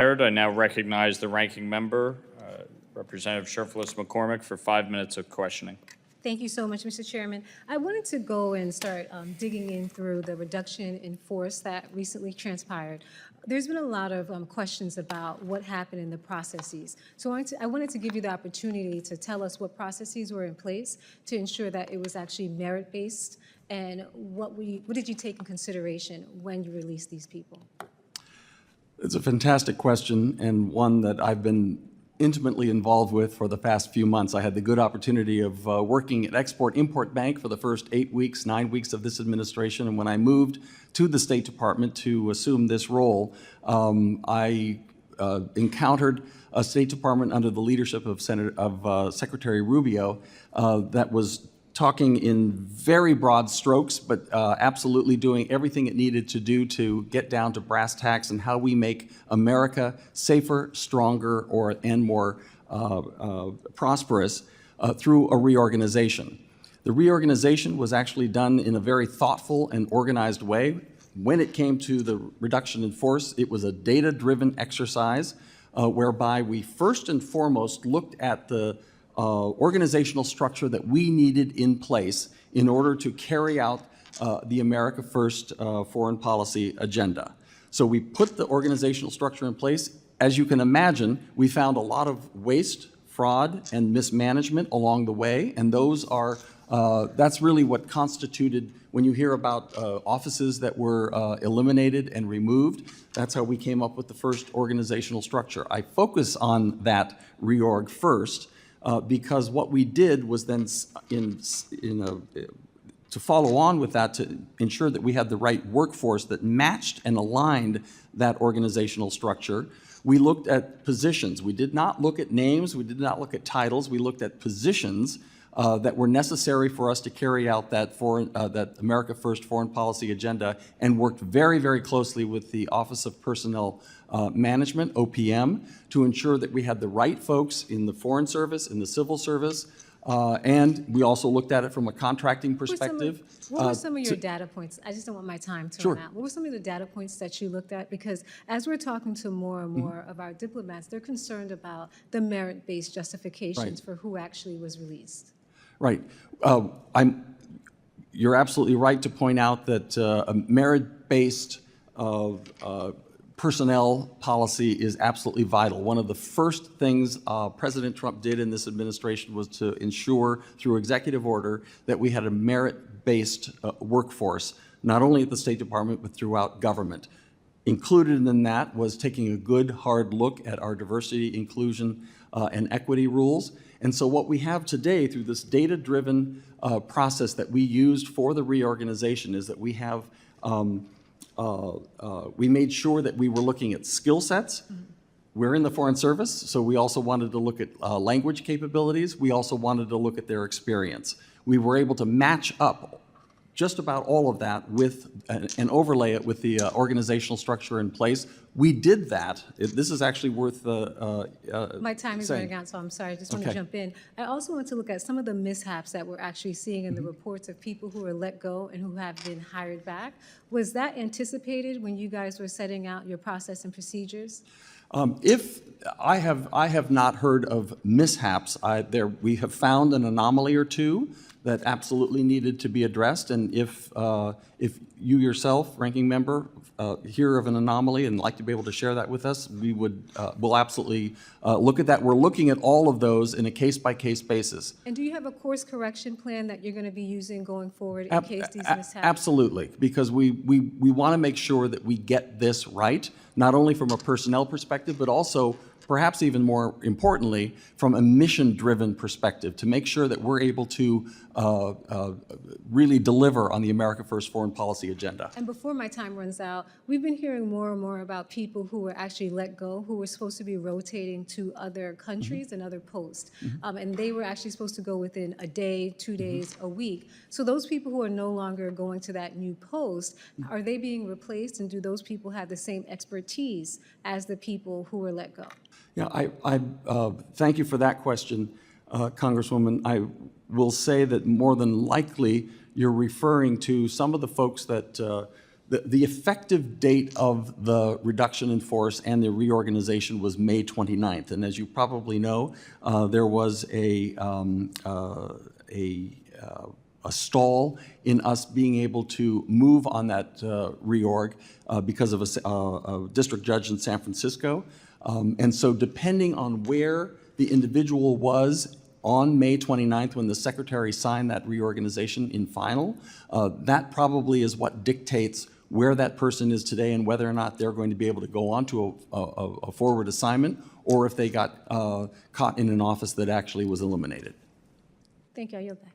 I now recognize the ranking member, Representative Cherfilus-McCormick, for 5 minutes of questioning. Thank you so much, Mr. Chairman. I wanted to go and start digging in through the reduction in force that recently transpired. There's been a lot of questions about what happened in the processes. So I wanted to give you the opportunity to tell us what processes were in place to ensure that it was actually merit-based, and what did you take in consideration when you released these people? It's a fantastic question, and one that I've been intimately involved with for the past few months. I had the good opportunity of working at Export-Import Bank for the first 9 weeks of this administration, and when I moved to the State Department to assume this role, I encountered a State Department under the leadership of Secretary Rubio that was talking in very broad strokes, but absolutely doing everything it needed to do to get down to brass tacks and how we make America safer, stronger, and more prosperous through a reorganization. The reorganization was actually done in a very thoughtful and organized way. When it came to the reduction in force, it was a data-driven exercise whereby we first and foremost looked at the organizational structure that we needed in place in order to carry out the America First foreign policy agenda. So we put the organizational structure in place. As you can imagine, we found a lot of waste, fraud, and mismanagement along the way, and those are that's really what constituted, when you hear about offices that were eliminated and removed, that's how we came up with the first organizational structure. I focus on that reorg first, because what we did was then, to follow on with that, to ensure that we had the right workforce that matched and aligned that organizational structure, we looked at positions. We did not look at names, we did not look at titles, we looked at positions that were necessary for us to carry out that America First foreign policy agenda, and worked very, very closely with the Office of Personnel Management, OPM, to ensure that we had the right folks in the Foreign Service, in the Civil Service, and we also looked at it from a contracting perspective. What were some of your data points? I just don't want my time to Sure. run out. What were some of the data points that you looked at? Because as we're talking to more and more of our diplomats, they're concerned about the merit-based justifications for who actually was released. Right. You're absolutely right to point out that a merit-based personnel policy is absolutely vital. One of the first things President Trump did in this administration was to ensure, through executive order, that we had a merit-based workforce, not only at the State Department, but throughout government. Included in that was taking a good, hard look at our diversity, inclusion, and equity rules. And so what we have today through this data-driven process that we used for the reorganization is that we have, we made sure that we were looking at skill sets. We're in the Foreign Service, so we also wanted to look at language capabilities. We also wanted to look at their experience. We were able to match up just about all of that with and overlay it with the organizational structure in place. We did that. This is actually worth my time is running out, so I'm sorry. I just want to jump in. I also want to look at some of the mishaps that we're actually seeing in the reports of people who were let go and who have been hired back. Was that anticipated when you guys were setting out your process and procedures? If I have not heard of mishaps. We have found an anomaly or two that absolutely needed to be addressed, and if you yourself, ranking member, hear of an anomaly and like to be able to share that with us, we'll absolutely look at that. We're looking at all of those in a case-by-case basis. And do you have a course correction plan that you're going to be using going forward in case these mishaps? Absolutely, because we want to make sure that we get this right, not only from a personnel perspective, but also perhaps even more importantly, from a mission-driven perspective, to make sure that we're able to really deliver on the America First foreign policy agenda. And before my time runs out, we've been hearing more and more about people who were actually let go, who were supposed to be rotating to other countries and other posts. And they were actually supposed to go within a day, 2 days, a week. So those people who are no longer going to that new post, are they being replaced, and do those people have the same expertise as the people who were let go? Yeah, I thank you for that question, Congresswoman. I will say that more than likely you're referring to some of the folks that The effective date of the reduction in force and the reorganization was May 29th. And as you probably know, there was a stall in us being able to move on that reorg because of a district judge in San Francisco. And so depending on where the individual was on May 29th when the secretary signed that reorganization in final, that probably is what dictates where that person is today and whether or not they're going to be able to go on to a forward assignment, or if they got caught in an office that actually was eliminated. Thank you. I yield back.